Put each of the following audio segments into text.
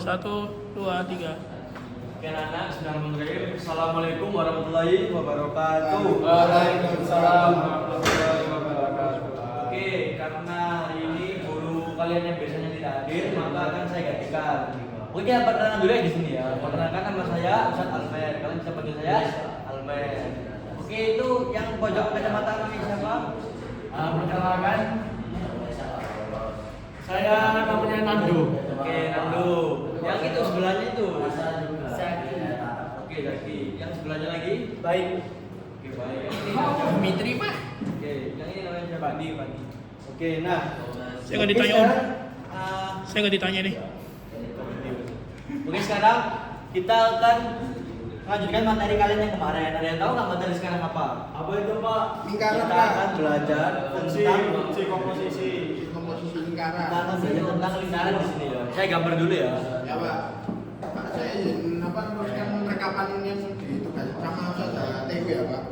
1, 2, 3. Oke anak, bismillahirrahmanirrahim. Assalamualaikum warahmatullahi wabarakatuh. Waalaikumsalam warahmatullahi wabarakatuh. Oke, karena hari ini guru kalian yang biasanya tidak hadir, maka akan saya gantikan. Oke, perkenalan dulu ya di sini ya. Perkenalkan nama saya Ustaz Almer. Kalian bisa panggil saya Almer. Oke, itu yang pojok kacamata namanya siapa? Perkenalkan, saya namanya Nando. Oke, Nando. Yang itu sebelahnya itu. Oke, Zaki. Yang sebelahnya lagi? Baik. Oke, baik. Mitri, Pak. Oke, yang ini namanya siapa? Padi. Oke, nah. Saya nggak ditanya, Om. Saya nggak ditanya nih. Oke, sekarang kita akan melanjutkan materi kalian yang kemarin. Ada yang tahu nggak materi sekarang apa? Apa itu Pak? Lingkaran, Kita Pak. akan belajar Fungsi komposisi. Komposisi kita lingkaran. akan belajar tentang lingkaran di sini ya. Saya gambar dulu ya. Ya Pak. Pak saya izin teruskan rekapan yang itu kan sama saudara TV ya Pak.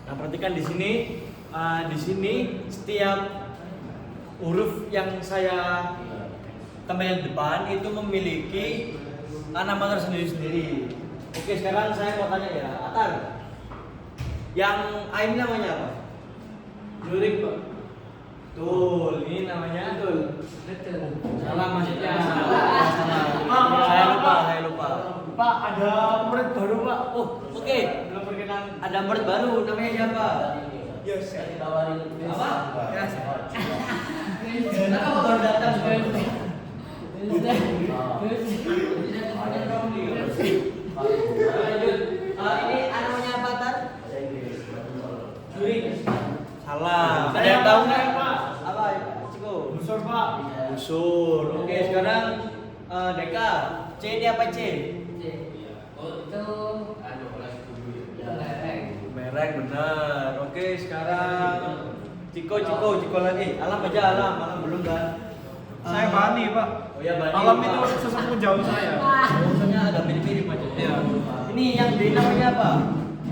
Nah, perhatikan di sini setiap huruf yang saya tempel depan itu memiliki nama tersendiri-sendiri. Oke, sekarang saya mau tanya ya, Atar. Yang A ini namanya apa? Lurik Pak. Betul, ini namanya Betul. salah maksudnya. Salah. Saya lupa. Pak, ada murid baru Pak. Oh, oke. Belum perkenalan. Ada murid baru, namanya siapa? Yes. Apa? Yes. Kenapa baru datang? Lanjut. Ini namanya apa, Tar? Jurik. Salah. Ada yang tahu nggak? Pak. Apa? Ciko. Busur Pak. Busur. Oke, sekarang Deka. C ini apa C? Merek benar. Oke, sekarang Ciko lagi. Alam aja Alam belum kan? Saya Bani Pak. Oh ya Bani. Alam itu sesepuh jauh saya. Maksudnya agak mirip-mirip aja. Iya. Ini yang D namanya apa?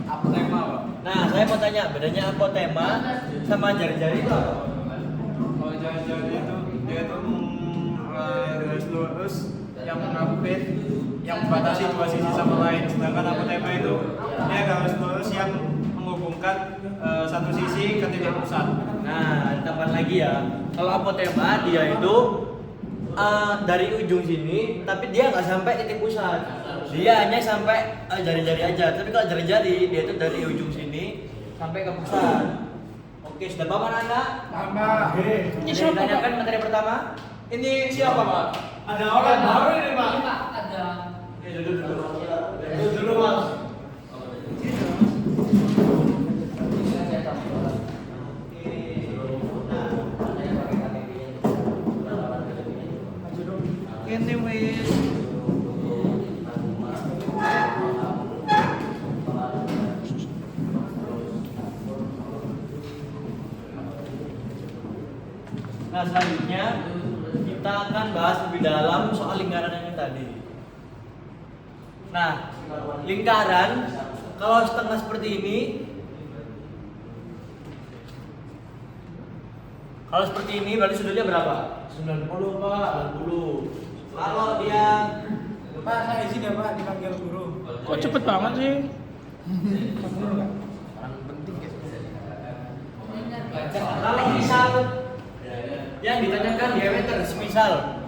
Apotema Pak. Nah, saya mau tanya bedanya apotema sama jari-jari itu apa? Kalau jalan-jalan itu dia itu garis lurus yang mengapit yang membatasi dua sisi sama lain, sedangkan apotema itu dia garis lurus yang menghubungkan satu sisi ke titik pusat. Nah, ditambah lagi ya. Kalau apotema dia itu dari ujung sini, tapi dia nggak sampai titik pusat. Dia hanya sampai jari-jari aja. Tapi kalau jari-jari dia itu dari ujung sini sampai ke pusat. Oke, sudah paham anak? Tambah. Ini siapa, Pak? Tanyakan materi pertama. Ini siapa Pak? Ada orang baru ini Pak. Duduk dulu Mas. Ini wis. Nah, selanjutnya kita akan bahas lebih dalam soal lingkaran yang tadi. Nah, lingkaran kalau setengah seperti ini, kalau seperti ini berarti sudutnya berapa? 90 Pak. 90. Kalau dia Kok cepet banget sih? Orang penting guys. Kalau misal yang ditanyakan diameter, semisal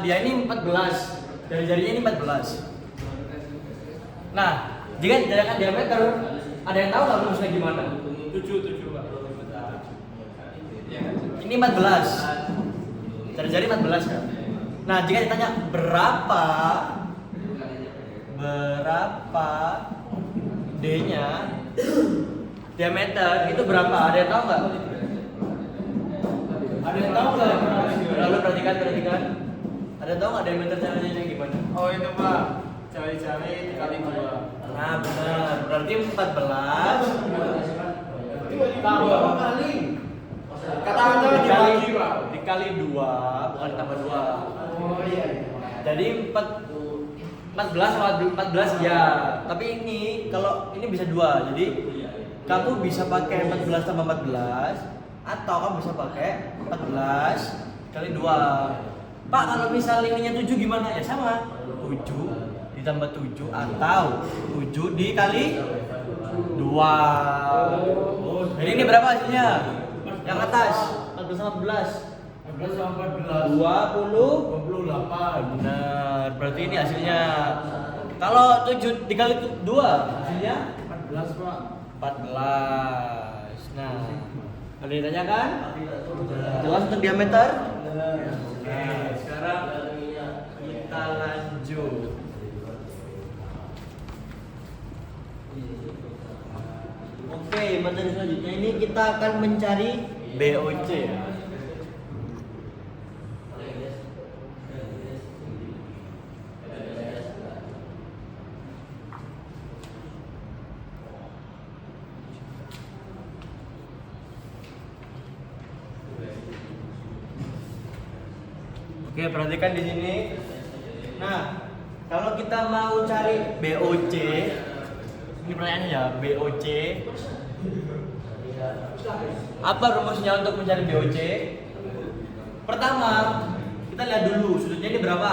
dia ini 14, jari-jarinya ini 14. Nah, jika ditanyakan diameter, ada yang tahu nggak rumusnya gimana? 7 Pak. Ini 14, jari-jari 14 kan? Nah, jika ditanya berapa D-nya, diameter itu berapa? Ada yang tahu nggak? Ada yang tahu nggak? Lalu perhatikan. Ada yang tahu nggak diameter caranya gimana? Oh itu Pak, cari-cari dikali 2. Nah benar, berarti 14 Tambah kali. Kata-kata dibagi Pak. dikali 2, bukan tambah 2. Oh iya. Jadi 14 ya. Tapi ini kalau ini bisa 2. Jadi kamu bisa pakai 14 tambah 14 atau kamu bisa pakai 14 kali 2. Pak, kalau misal ininya 7 gimana? Ya sama. 7 ditambah 7 atau 7 dikali 2. Jadi ini berapa hasilnya? Yang atas 14 sama 14. 14 sama 14. 28. Benar. Berarti ini hasilnya. Kalau 7 dikali 2 hasilnya 14 Pak. 14. Nah, ada yang ditanyakan? Jelas untuk diameter? Oke, sekarang kita lanjut. Oke, materi selanjutnya ini kita akan mencari BOC. Oke, perhatikan di sini. Nah, kalau kita mau cari BOC, ini pertanyaannya ya, BOC. Apa rumusnya untuk mencari BOC? Pertama, kita lihat dulu sudutnya ini berapa.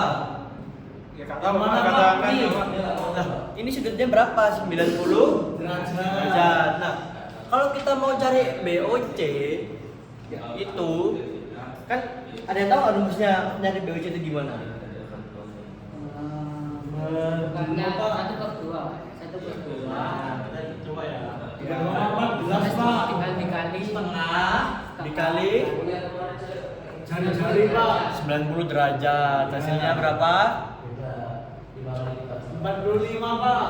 Ya kata Mana Pak? katakan Ini. ya Pak. Nah, ini sudutnya berapa? 90 derajat. Nah, kalau kita mau cari BOC itu kan ada yang tahu nggak rumusnya nyari BOC itu gimana? Satu per dua. Coba ya. 14 Pak. Dikali Setengah dikali Jari-jari Pak. 90 derajat. Hasilnya berapa? 45 Pak.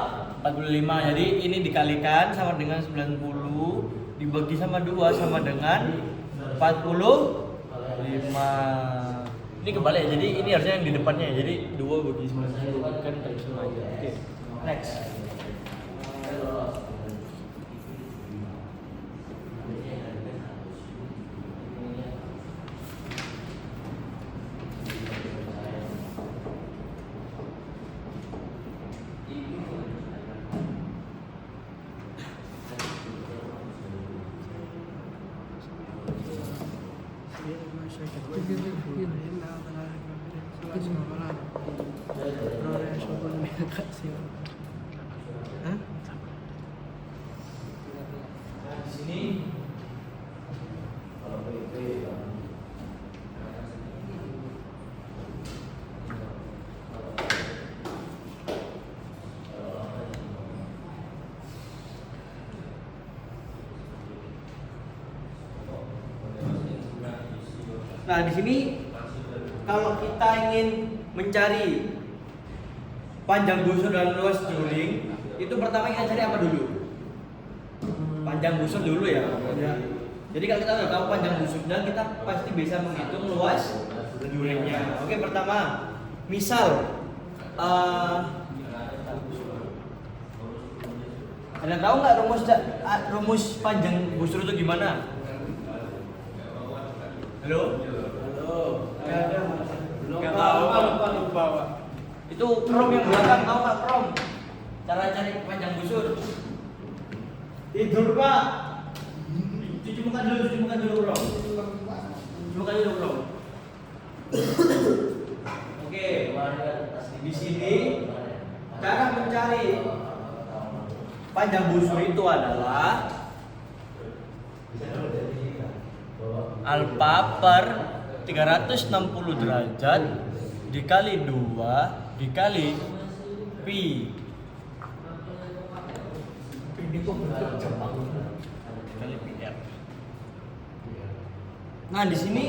45. Jadi ini dikalikan sama dengan 90 dibagi sama 2 sama dengan 45. Ini kebalik ya. Jadi ini harusnya yang di depannya ya. Jadi 2 bagi 90 kan kayak sama aja. Oke. Next. Nah, di sini Nah, di sini kalau kita ingin mencari panjang busur dan luas juring, itu pertama kita cari apa dulu? Panjang busur dulu ya. Jadi kalau kita udah tahu panjang busurnya, kita pasti bisa menghitung luas juringnya. Oke, pertama, misal ada tahu nggak rumus panjang busur itu gimana? Halo? Nggak tahu Pak, lupa Pak. Itu krom yang belakang, tahu nggak krom? Cara cari panjang busur. Tidur Pak. Cuci muka dulu krom. Cuci muka dulu krom. Oke, di sini cara mencari panjang busur itu adalah alfa per 360 derajat dikali 2 dikali pi. Ini kok bentuk Jepang dikali pi r. Nah, di sini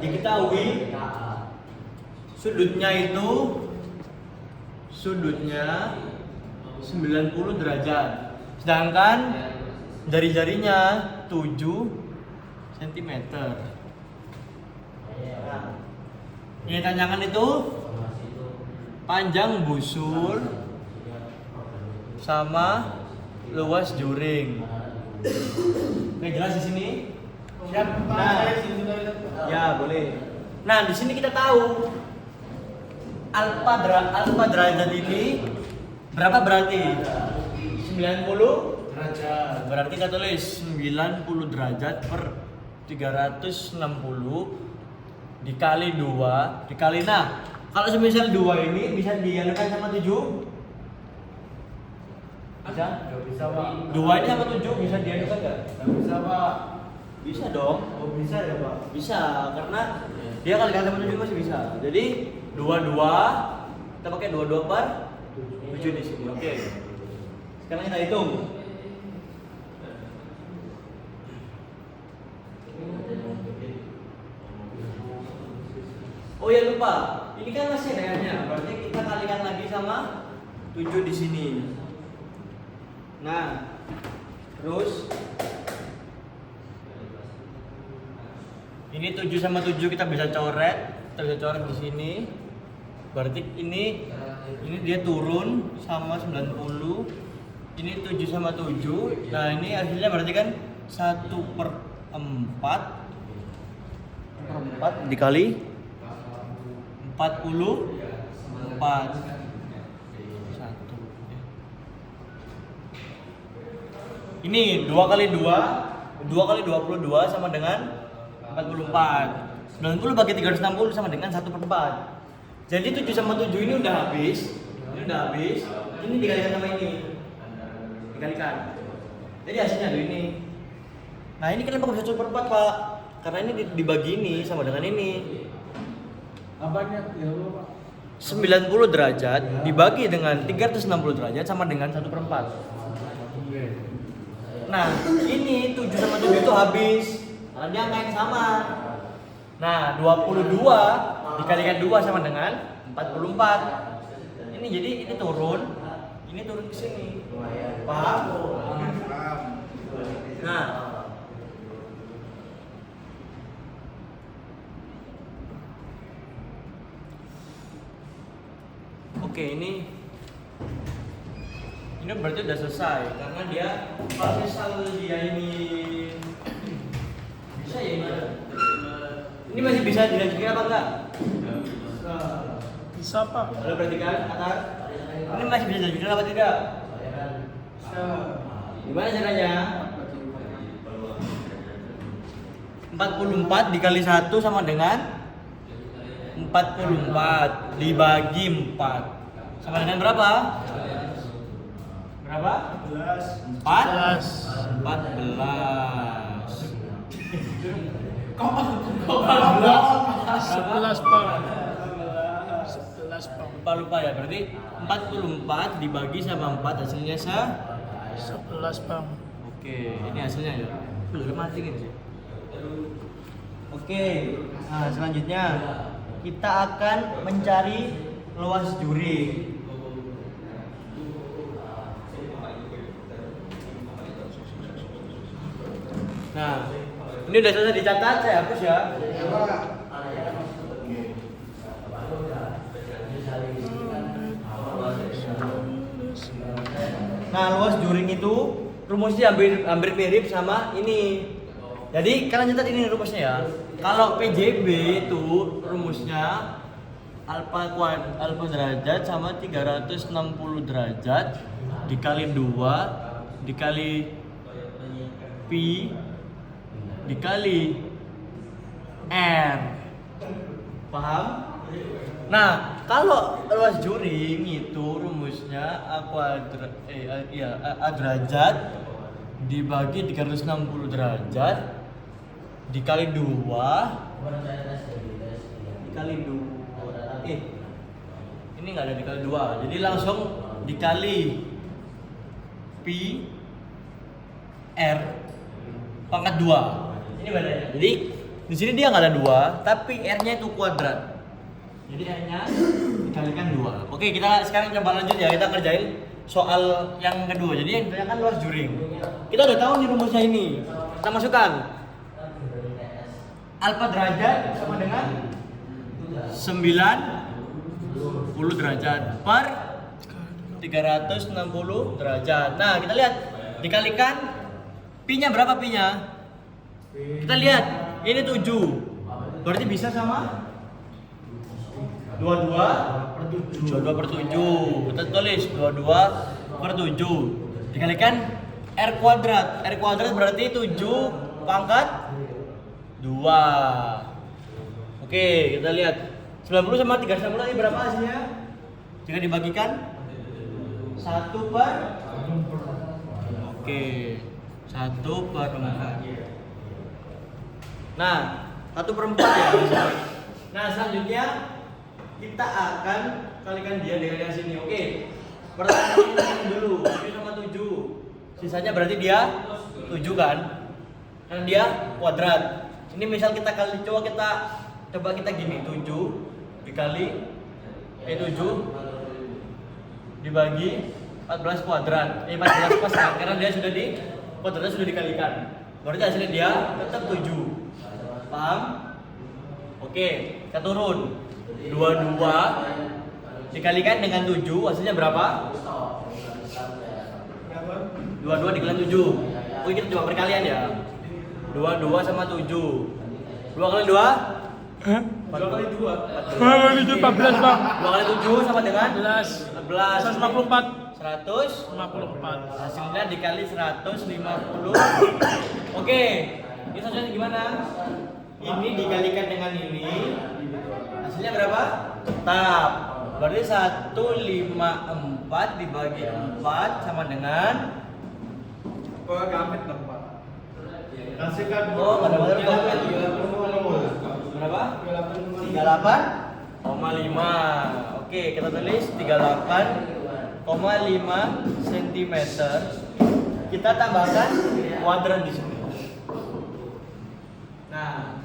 diketahui sudutnya 90 derajat. Sedangkan jari-jarinya 7 cm. Ini tanyakan itu panjang busur sama luas juring. Oke, jelas di sini? Siap, Pak. Nah. Saya sini toilet. Ya, boleh. Nah, di sini kita tahu alfa derajat ini berapa berarti? 90 derajat. Berarti kita tulis 90 derajat per 360 dikali 2 dikali, nah kalau semisal 2 ini bisa dianukan sama 7? Bisa? Nggak bisa, Pak. 2 ini sama 7 bisa dianukan nggak? Nggak bisa, Pak. Bisa dong. Oh, bisa ya, Pak? Bisa, karena dia kalikan sama 7 masih bisa. Jadi 22 kita pakai 22 per 7 di sini. Oke. Sekarang kita hitung. Oh ya lupa, ini kan masih R-nya, berarti kita kalikan lagi sama 7 di sini. Nah, terus ini 7 sama 7 kita bisa coret di sini. Berarti ini dia turun sama 90. Ini 7 sama 7. Nah, ini hasilnya berarti kan 1/4 dikali 44. 1. Ini 2 kali 22 sama dengan 44. 90 bagi 360 sama dengan 1/4. Jadi 7 sama 7 ini udah habis. Ini dikalikan sama ini. Dikalikan. Jadi hasilnya ada ini. Nah, ini kenapa bisa 1/4, Pak? Karena ini dibagi ini sama dengan ini. Apanya? Ya, Pak. 90 derajat dibagi dengan 360 derajat sama dengan 1/4. Nah, ini 7 sama 7 itu habis. Karena dia angka yang sama. Nah, 22 dikalikan 2 sama dengan 44. Ini jadi ini turun ke sini. Paham? Nah, oke, ini berarti udah selesai karena dia kalau misal dia ini bisa ya gimana? Ini masih bisa dilanjutkan apa enggak? Bisa, Pak. Kalau perhatikan Atar, ini masih bisa dilanjutkan apa tidak? Gimana caranya? 44 dikali 1 sama dengan 44 dibagi 4 sama dengan berapa? Berapa? 14. 11, Pak. 11, Pak. Lupa ya, berarti 44 dibagi sama 4 hasilnya 11, Pak. Oke, ini hasilnya ya. Belum mati gini sih. Oke, nah selanjutnya kita akan mencari luas juring. Nah, ini udah selesai dicatat, saya hapus ya. Nah, luas juring itu rumusnya hampir mirip sama ini. Jadi kalian catat ini rumusnya ya. Kalau PJB itu rumusnya alfa derajat sama 360 derajat dikali 2 dikali pi dikali r. Paham? Nah, kalau luas juring itu rumusnya A derajat dibagi 360 derajat dikali 2 dikali 2 ini nggak ada dikali 2 jadi langsung dikali pi r pangkat 2 ini bedanya. Jadi di sini dia nggak ada 2 tapi r-nya itu kuadrat jadi r-nya dikalikan 2. Oke, kita sekarang coba lanjut ya, kita kerjain soal yang kedua. Jadi yang ditanyakan luas juring. Kita udah tahu nih rumusnya ini. Kita masukkan alfa derajat sama dengan 90 derajat per 360 derajat. Nah, kita lihat dikalikan pi-nya berapa pi-nya? Kita lihat, ini 7. Berarti bisa sama 22 per 7. Kita tulis 22 per 7 dikalikan R kuadrat. R kuadrat berarti 7 pangkat 2. Oke, kita lihat 90 sama 360 ini berapa hasilnya? Jika dibagikan 1 per Oke, 1 per 4. Nah, 1 per 4 ya. Nah, selanjutnya kita akan kalikan dia dengan yang sini. Oke. Pertanyaan ini dulu. 7 sama 7. Sisanya berarti dia 7 kan? Karena dia kuadrat. Ini misal kita coba kita gini, 7 dikali 7 dibagi 14 kuadrat. 14 pas kan? Karena dia sudah kuadratnya sudah dikalikan. Berarti hasilnya dia tetap 7. Paham? Oke, kita turun. 22 dikalikan dengan 7 hasilnya berapa? 22 dikalikan 7. Oke, kita coba perkalian ya. 22 sama 7. 2 kali 2? 2 kali 2. 14 bang. 2 kali 7 sama dengan 11. 154. 154. Hasilnya dikali 150. Oke, ini hasilnya gimana? Ini dikalikan dengan ini. Hasilnya berapa? Tetap. Berarti 154 dibagi 4 sama dengan Gamit dong, Pak. Kasihkan kadang-kadang gamit. Berapa? 38,5. Oke, kita tulis 38,5 cm. Kita tambahkan kuadrat di sini. Nah,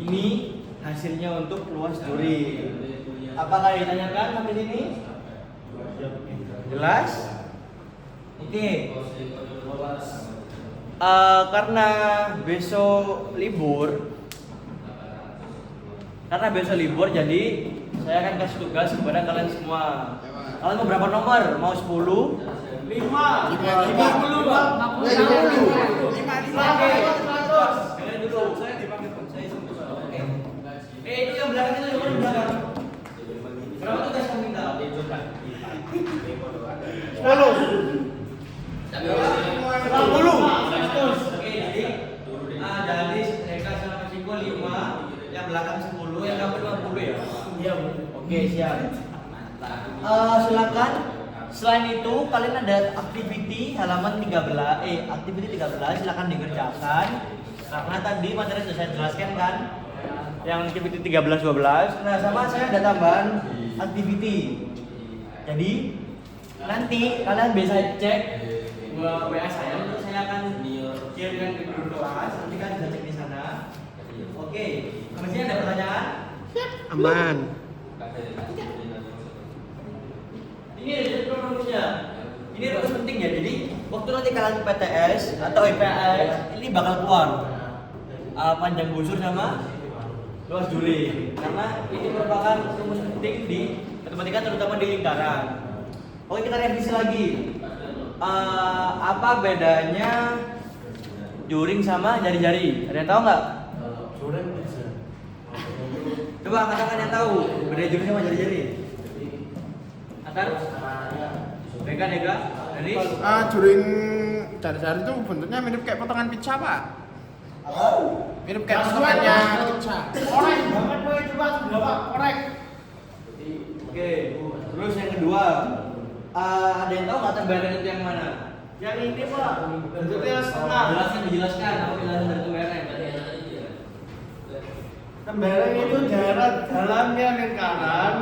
ini hasilnya untuk luas juring. Apakah ditanyakan sampai sini? Jelas? Oke. Karena besok libur, jadi saya akan kasih tugas kepada kalian semua. Kalian mau berapa nomor? Mau 10? 5. 50. Kalian dulu. Saya dipanggil saya semua. Oke. Itu yang belakang itu yang belakang. Berapa tugas kamu minta? 10. 50. Oke, jadi mereka sama Ciko 5, yang belakang 10, yang kamu 50 ya? Iya, Bu. Oke, siap. Silakan. Selain itu, kalian ada activity halaman 13, activity 13 silakan dikerjakan. Karena tadi materi sudah saya jelaskan kan, yang activity 13 12. Nah, sama saya ada tambahan activity. Jadi nanti kalian bisa cek WA saya, nanti saya akan kirimkan ke grup kelas, nanti kalian bisa cek di sana. Oke, masih ada pertanyaan? Aman. Ini rumusnya. Ini rumus penting ya. Jadi waktu nanti kalian PTS atau IPS ini bakal keluar panjang busur sama luas juring. Karena ini merupakan rumus penting di matematika terutama di lingkaran. Oke, kita revisi lagi. Apa bedanya juring sama jari-jari? Ada yang tahu nggak? Juring bisa. Coba katakan yang tahu beda juring sama jari-jari. Atar? Ega? Dari? Juring jari-jari itu bentuknya mirip kayak potongan pizza, Pak. Mirip kayak potongannya pizza. Korek banget, Pak. Coba, Bapak, korek. Oke. Terus yang kedua, ada yang tahu nggak tembaran itu yang mana? Yang ini Pak, bentuknya setengah. Dijelaskan apa penjelasan dari tembaran? Tembalang itu daerah dalamnya lingkaran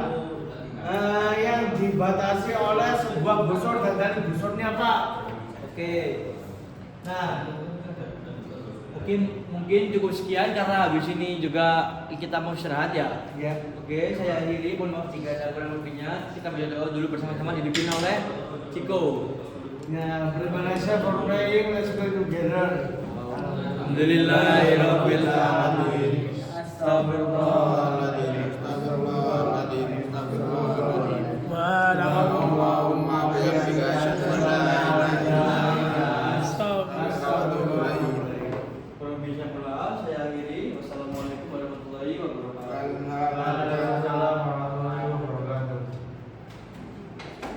yang dibatasi oleh sebuah busur dan dari busurnya Pak. Oke. Nah, mungkin cukup sekian karena habis ini juga kita mau istirahat ya. Ya. Oke, saya akhiri. Mohon maaf jika ada kurang lebihnya. Kita berdoa dulu bersama-sama dipimpin oleh Ciko. Ya, terima kasih for praying. Let's go together. Alhamdulillahirabbil alamin. Astagfirullah.